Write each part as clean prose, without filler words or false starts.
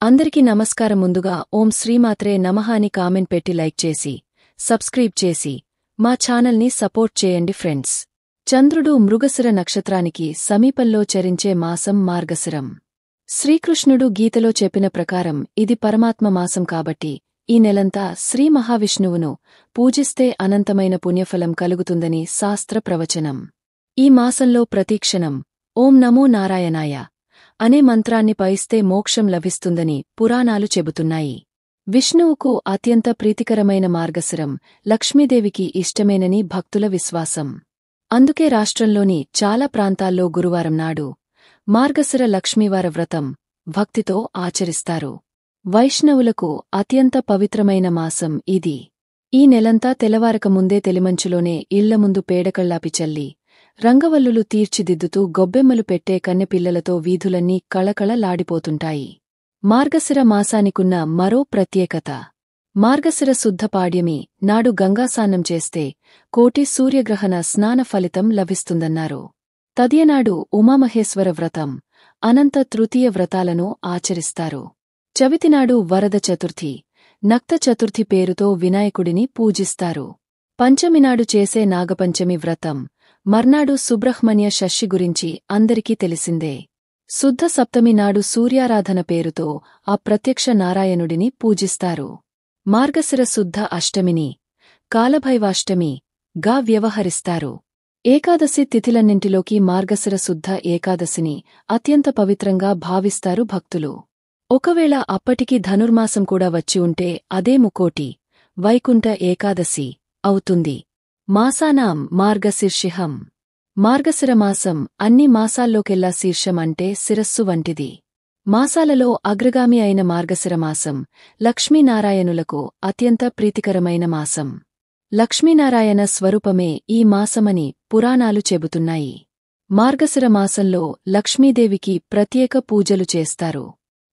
అందరికీ నమస్కారం. ముందుగా ఓం శ్రీమాత్రే నమః అని కామెంట్ పెట్టి లైక్ చేసి సబ్స్క్రైబ్ చేసి మా ఛానల్ని సపోర్ట్ చేయండి ఫ్రెండ్స్. చంద్రుడు మృగశిర నక్షత్రానికి సమీపంలో చరించే మాసం మార్గశిరం. శ్రీకృష్ణుడు గీతలో చెప్పిన ప్రకారం ఇది పరమాత్మ మాసం కాబట్టి ఈ నెలంతా శ్రీ మహావిష్ణువును పూజిస్తే అనంతమైన పుణ్యఫలం కలుగుతుందని శాస్త్ర ప్రవచనం. ఈ మాసంలో ప్రతిక్షణం ఓం నమో నారాయణాయ అనే మంత్రాన్ని పఠిస్తే మోక్షం లభిస్తుందని పురాణాలు చెబుతున్నాయి. విష్ణువుకు అత్యంత ప్రీతికరమైన మార్గశిరం లక్ష్మీదేవికి ఇష్టమేనని భక్తుల విశ్వాసం. అందుకే రాష్ట్రంలోని చాలా ప్రాంతాల్లో గురువారం నాడు మార్గశిర లక్ష్మీవార వ్రతం భక్తితో ఆచరిస్తారు. వైష్ణవులకు అత్యంత పవిత్రమైన మాసం ఇది. ఈ నెలంతా తెల్లవారకముందే తెలిమంచులోనే ఇళ్ల ముందు పేడకళ్లాపి చల్లి రంగవల్లులు తీర్చిదిద్దుతూ గొబ్బెమ్మలు పెట్టే కన్నెపిల్లలతో వీధులన్నీ కళకళలాడిపోతుంటాయి. మార్గశిర మాసానికున్న మరో ప్రత్యేకత. మార్గశిర శుద్ధ పాడ్యమి నాడు గంగాస్నానం చేస్తే కోటి సూర్యగ్రహణ స్నాన ఫలితం లభిస్తుందన్నారు. తదియనాడు ఉమామహేశ్వర వ్రతం, అనంత తృతీయ వ్రతాలను ఆచరిస్తారు. చవితినాడు వరద చతుర్థి, నక్త చతుర్థి పేరుతో వినాయకుడిని పూజిస్తారు. పంచమినాడు చేసే నాగపంచమి వ్రతం, మర్నాడు సుబ్రహ్మణ్య షష్ఠి గురించి అందరికీ తెలిసిందే. శుద్ధ సప్తమి నాడు సూర్యారాధన పేరుతో ఆ ప్రత్యక్ష నారాయణుడిని పూజిస్తారు. మార్గశిర శుద్ధ అష్టమిని కాలభైవాష్టమి గా వ్యవహరిస్తారు. ఏకాదశి తిథిలన్నింటిలోకి మార్గశిర శుద్ధ ఏకాదశిని అత్యంత పవిత్రంగా భావిస్తారు భక్తులు. ఒకవేళ అప్పటికి ధనుర్మాసం కూడా వచ్చి ఉంటే అదే ముకోటి వైకుంఠ ఏకాదశి అవుతుంది. మాసానాం మార్గశీర్షిహం. మార్గశిరమాసం అన్ని మాసాల్లోకెల్లా శీర్షం అంటే శిరస్సు వంటిది. మాసాలలో అగ్రగామి అయిన మార్గశిరమాసం లక్ష్మీనారాయణులకు అత్యంత ప్రీతికరమైన మాసం. లక్ష్మీనారాయణ స్వరూపమే ఈ మాసమని పురాణాలు చెబుతున్నాయి. మార్గశిర మాసంలో లక్ష్మీదేవికి ప్రత్యేక పూజలు చేస్తారు.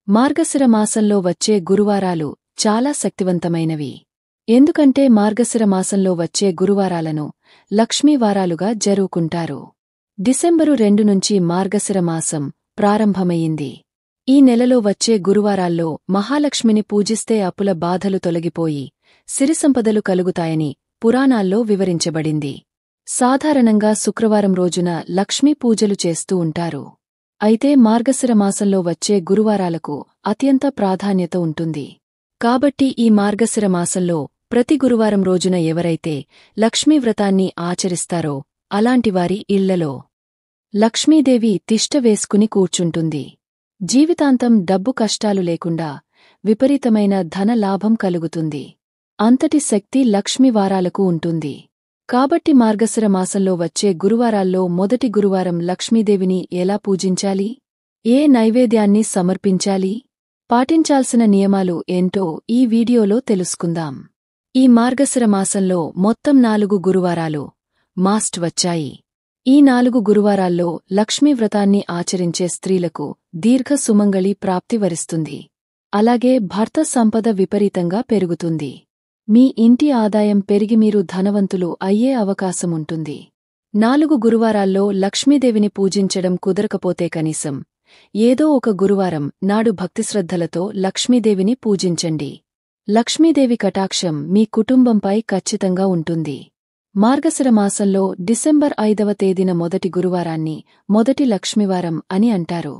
మార్గశిర మాసంలో వచ్చే గురువారాలు చాలా శక్తివంతమైనవి. ఎందుకంటే మార్గశిర మాసంలో వచ్చే గురువారాలను లక్ష్మీవారాలుగా జరుపుకుంటారు. డిసెంబరు 2 నుంచి మార్గశిర మాసం ప్రారంభమయ్యింది. ఈ నెలలో వచ్చే గురువారాల్లో మహాలక్ష్మిని పూజిస్తే అప్పుల బాధలు తొలగిపోయి సిరిసంపదలు కలుగుతాయని పురాణాల్లో వివరించబడింది. సాధారణంగా శుక్రవారం రోజున లక్ష్మీ పూజలు చేస్తూ ఉంటారు. అయితే మార్గశిర మాసంలో వచ్చే గురువారాలకు అత్యంత ప్రాధాన్యత ఉంటుంది. కాబట్టి ఈ మార్గశిర మాసంలో ప్రతి గురువారం రోజున ఎవరైతే లక్ష్మీవ్రతాన్ని ఆచరిస్తారో అలాంటివారి ఇళ్లలో లక్ష్మీదేవి తిష్ట వేసుకుని కూర్చుంటుంది. జీవితాంతం డబ్బు కష్టాలు లేకుండా విపరీతమైన ధన లాభం కలుగుతుంది. అంతటి శక్తి లక్ష్మీవారాలకు ఉంటుంది. కాబట్టి మార్గశిర మాసంలో వచ్చే గురువారాల్లో మొదటి గురువారం లక్ష్మీదేవిని ఎలా పూజించాలి, ఏ నైవేద్యాన్ని సమర్పించాలి, పాటించాల్సిన నియమాలు ఏంటో ఈ వీడియోలో తెలుసుకుందాం. ఈ మార్గశిర మాసంలో మొత్తం 4 గురువారాలు మాస్ట్ వచ్చాయి. ఈ 4 గురువారాల్లో లక్ష్మీవ్రతాన్ని ఆచరించే స్త్రీలకు దీర్ఘ సుమంగళి ప్రాప్తి వరిస్తుంది. అలాగే భర్త సంపద విపరీతంగా పెరుగుతుంది. మీ ఇంటి ఆదాయం పెరిగి మీరు ధనవంతులు అయ్యే అవకాశముంటుంది. 4 గురువారాల్లో లక్ష్మీదేవిని పూజించడం కుదరకపోతే కనీసం ఏదో ఒక గురువారం నాడు భక్తిశ్రద్ధలతో లక్ష్మీదేవిని పూజించండి. లక్ష్మీదేవి కటాక్షం మీ కుటుంబంపై ఖచ్చితంగా ఉంటుంది. మార్గశిర మాసంలో డిసెంబర్ 5వ తేదీన మొదటి గురువారాన్ని మొదటి లక్ష్మీవారం అని అంటారు.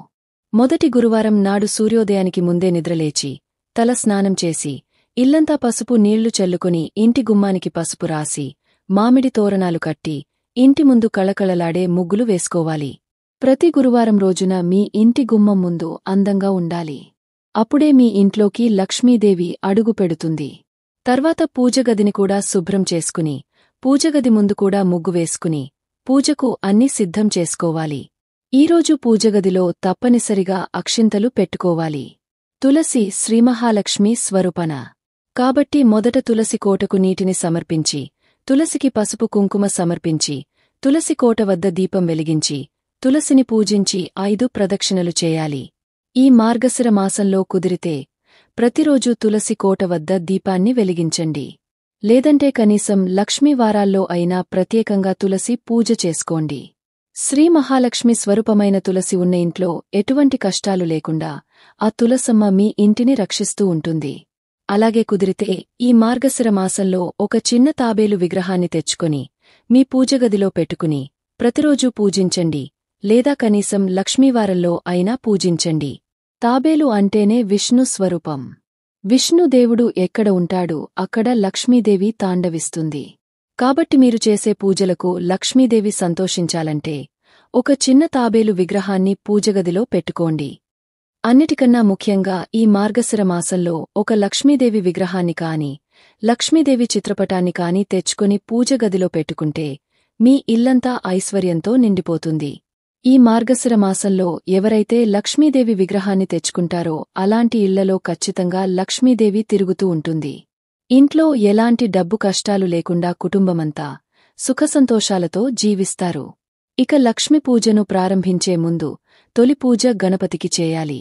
మొదటి గురువారం నాడు సూర్యోదయానికి ముందే నిద్రలేచి తల స్నానం చేసి ఇల్లంతా పసుపు నీళ్లు చల్లుకుని ఇంటి గుమ్మానికి పసుపు రాసి మామిడి తోరణాలు కట్టి ఇంటి ముందు కళకళలాడే ముగ్గులు వేసుకోవాలి. ప్రతి గురువారం రోజున మీ ఇంటి గుమ్మం ముందు అందంగా ఉండాలి. అప్పుడే మీ ఇంట్లోకి లక్ష్మీదేవి అడుగు పెడుతుంది. తర్వాత పూజగదిని కూడా శుభ్రం చేసుకుని పూజగది ముందు కూడా ముగ్గు వేసుకుని పూజకు అన్ని సిద్ధం చేసుకోవాలి. ఈరోజు పూజగదిలో తప్పనిసరిగా అక్షింతలు పెట్టుకోవాలి. తులసి శ్రీమహాలక్ష్మి స్వరూపణ కాబట్టి మొదట తులసి కోటకు నీటిని సమర్పించి తులసికి పసుపు కుంకుమ సమర్పించి తులసి కోట వద్ద దీపం వెలిగించి తులసిని పూజించి 5 ప్రదక్షిణలు చేయాలి. ఈ మార్గశిర మాసంలో కుదిరితే ప్రతిరోజూ తులసి కోట వద్ద దీపాన్ని వెలిగించండి. లేదంటే కనీసం లక్ష్మీవారాల్లో అయినా ప్రత్యేకంగా తులసి పూజ చేసుకోండి. శ్రీ మహాలక్ష్మి స్వరూపమైన తులసి ఉన్న ఇంట్లో ఎటువంటి కష్టాలు లేకుండా ఆ తులసమ్మ మీ ఇంటిని రక్షిస్తూ ఉంటుంది. అలాగే కుదిరితే ఈ మార్గశిర మాసంలో ఒక చిన్న తాబేలు విగ్రహాన్ని తెచ్చుకొని మీ పూజగదిలో పెట్టుకుని ప్రతిరోజూ పూజించండి, లేదా కనీసం లక్ష్మీవారంలో అయినా పూజించండి. తాబేలు అంటేనే విష్ణు స్వరూపం. విష్ణుదేవుడు ఎక్కడ ఉంటాడో అక్కడ లక్ష్మీదేవి తాండవిస్తుంది. కాబట్టి మీరు చేసే పూజలకు లక్ష్మీదేవి సంతోషించాలంటే ఒక చిన్న తాబేలు విగ్రహాన్ని పూజగదిలో పెట్టుకోండి. అన్నిటికన్నా ముఖ్యంగా ఈ మార్గశిర మాసంలో ఒక లక్ష్మీదేవి విగ్రహాన్ని కాని, లక్ష్మీదేవి చిత్రపటాన్ని కాని తెచ్చుకుని పూజగదిలో పెట్టుకుంటే మీ ఇల్లంతా ఐశ్వర్యంతో నిండిపోతుంది. ఈ మార్గశిర మాసంలో ఎవరైతే లక్ష్మీదేవి విగ్రహాన్ని తెచ్చుకుంటారో అలాంటి ఇళ్లలో ఖచ్చితంగా లక్ష్మీదేవి తిరుగుతూ ఉంటుంది. ఇంట్లో ఎలాంటి డబ్బు కష్టాలు లేకుండా కుటుంబమంతా సుఖసంతోషాలతో జీవిస్తారు. ఇక లక్ష్మీ పూజను ప్రారంభించే ముందు తొలి పూజ గణపతికి చేయాలి.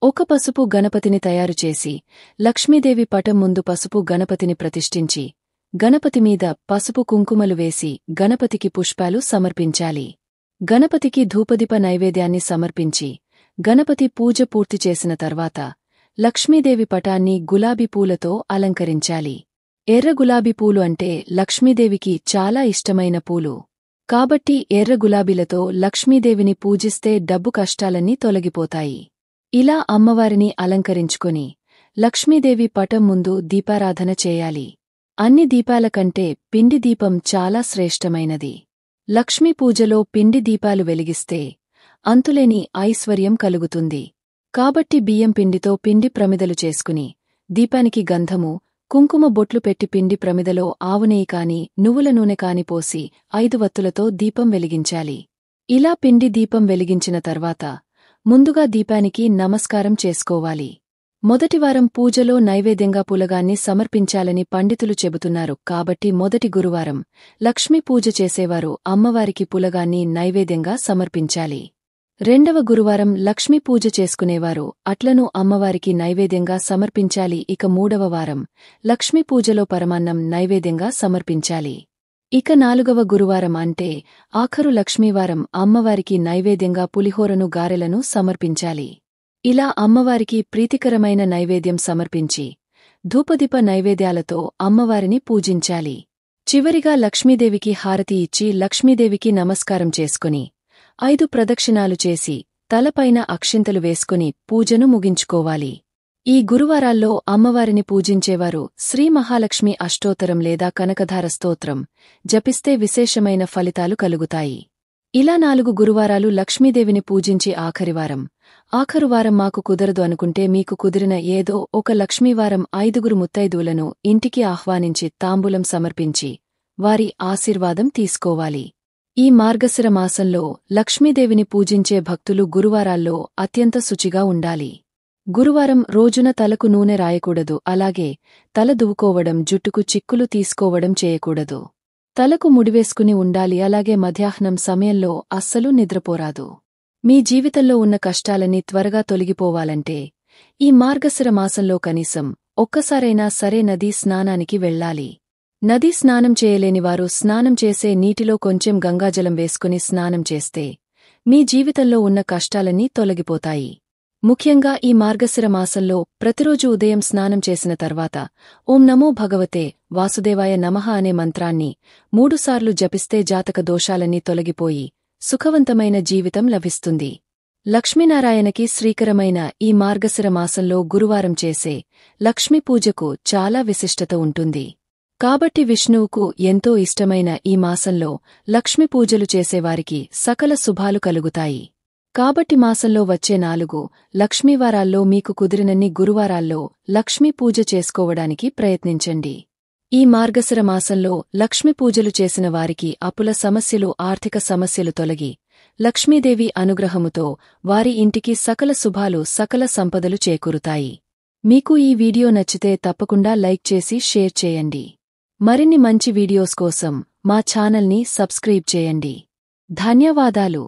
ఒక పసుపు గణపతిని తయారుచేసి లక్ష్మీదేవి పటం ముందు పసుపు గణపతిని ప్రతిష్ఠించి గణపతి మీద పసుపు కుంకుమలు వేసి గణపతికి పుష్పాలు సమర్పించాలి. గణపతికి ధూపదీప నైవేద్యాన్ని సమర్పించి గణపతి పూజ పూర్తి చేసిన తర్వాత లక్ష్మీదేవి పటాన్ని గులాబీ పూలతో అలంకరించాలి. ఎర్ర గులాబీ పూలు అంటే లక్ష్మీదేవికి చాలా ఇష్టమైన పూలు. కాబట్టి ఎర్ర గులాబీలతో లక్ష్మీదేవిని పూజిస్తే డబ్బు కష్టాలన్నీ తొలగిపోతాయి. ఇలా అమ్మవారిని అలంకరించుకొని లక్ష్మీదేవి పటం ముందు దీపారాధన చేయాలి. అన్ని దీపాల కంటే పిండి దీపం చాలా శ్రేష్టమైనది. లక్ష్మీ పూజలో పిండి దీపాలు వెలిగిస్తే అంతులేని ఐశ్వర్యం కలుగుతుంది. కాబట్టి బియ్యం పిండితో పిండి ప్రమిదలు చేసుకుని దీపానికి గంధము, కుంకుమ బొట్లు పెట్టి పిండి ప్రమిదలో ఆవునెయ్యి కాని, నువ్వుల నూనె కాని పోసి 5 వత్తులతో దీపం వెలిగించాలి. ఇలా పిండి దీపం వెలిగించిన తర్వాత ముందుగా దీపానికి నమస్కారం చేసుకోవాలి. మొదటివారం పూజలో నైవేద్యంగా పులగాన్ని సమర్పించాలని పండితులు చెబుతున్నారు. కాబట్టి మొదటి గురువారం లక్ష్మీ పూజ చేసేవారు అమ్మవారికి పులగాన్ని నైవేద్యంగా సమర్పించాలి. రెండవ గురువారం లక్ష్మీ పూజ చేసుకునేవారు అట్లను అమ్మవారికి నైవేద్యంగా సమర్పించాలి. ఇక మూడవ వారం లక్ష్మీ పూజలో పరమాన్నం నైవేద్యంగా సమర్పించాలి. ఇక నాలుగవ గురువారం అంటే ఆఖరు లక్ష్మీవారం అమ్మవారికి నైవేద్యంగా పులిహోరను, గారెలను సమర్పించాలి. ఇలా అమ్మవారికి ప్రీతికరమైన నైవేద్యం సమర్పించి ధూపదీప నైవేద్యాలతో అమ్మవారిని పూజించాలి. చివరిగా లక్ష్మీదేవికి హారతి ఇచ్చి లక్ష్మీదేవికి నమస్కారం చేసుకుని 5 ప్రదక్షిణాలు చేసి తలపైన అక్షింతలు వేసుకుని పూజను ముగించుకోవాలి. ఈ గురువారాల్లో అమ్మవారిని పూజించేవారు శ్రీ మహాలక్ష్మి అష్టోత్తరం లేదా కనకధార స్తోత్రం జపిస్తే విశేషమైన ఫలితాలు కలుగుతాయి. ఇలా 4 గురువారాలు లక్ష్మీదేవిని పూజించి ఆఖరువారం మాకు కుదరదు అనుకుంటే మీకు కుదిరిన ఏదో ఒక లక్ష్మీవారం 5 ముత్తైదువులను ఇంటికి ఆహ్వానించి తాంబూలం సమర్పించి వారి ఆశీర్వాదం తీసుకోవాలి. ఈ మార్గశిర మాసంలో లక్ష్మీదేవిని పూజించే భక్తులు గురువారాల్లో అత్యంత శుచిగా ఉండాలి. గురువారం రోజున తలకు నూనె రాయకూడదు. అలాగే తల దువ్వుకోవడం, జుట్టుకు చిక్కులు తీసుకోవడం చేయకూడదు. తలకు ముడివేసుకుని ఉండాలి. అలాగే మధ్యాహ్నం సమయంలో అస్సలు నిద్రపోరాదు. మీ జీవితంలో ఉన్న కష్టాలన్నీ త్వరగా తొలగిపోవాలంటే ఈ మార్గశిర మాసంలో కనీసం ఒక్కసారైనా సరే నదీ స్నానానికి వెళ్లాలి. నదీ స్నానం చేయలేనివారు స్నానం చేసే నీటిలో కొంచెం గంగాజలం వేసుకుని స్నానం చేస్తే మీ జీవితంలో ఉన్న కష్టాలన్నీ తొలగిపోతాయి. ముఖ్యంగా ఈ మార్గశిర మాసంలో ప్రతిరోజు ఉదయం స్నానం చేసిన తర్వాత ఓం నమో భగవతే వాసుదేవాయ నమః అనే మంత్రాన్ని 3 సార్లు జపిస్తే జాతక దోషాలన్నీ తొలగిపోయి సుఖవంతమైన జీవితం లభిస్తుంది. లక్ష్మీనారాయణకి శ్రీకరమైన ఈ మార్గశిర మాసంలో గురువారం చేసే లక్ష్మీ పూజకు చాలా విశిష్టత ఉంటుంది. కాబట్టి విష్ణువుకు ఎంతో ఇష్టమైన ఈ మాసంలో లక్ష్మీ పూజలు చేసేవారికి సకల శుభాలు కలుగుతాయి. కాబట్టి మాసంలో వచ్చే 4 లక్ష్మీవారాల్లో మీకు కుదిరినన్ని గురువారాల్లో లక్ష్మీ పూజ చేసుకోవడానికి ప్రయత్నించండి. ఈ మార్గశిర మాసంలో లక్ష్మీ పూజలు చేసిన వారికి అప్పుల సమస్యలు, ఆర్థిక సమస్యలు తొలగి లక్ష్మీదేవి అనుగ్రహముతో వారి ఇంటికి సకల శుభాలు, సకల సంపదలు చేకూరుతాయి. మీకు ఈ వీడియో నచ్చితే తప్పకుండా లైక్ చేసి షేర్ చేయండి. మరిన్ని మంచి వీడియోస్ కోసం మా ఛానల్ని సబ్స్క్రైబ్ చేయండి. ధన్యవాదాలు.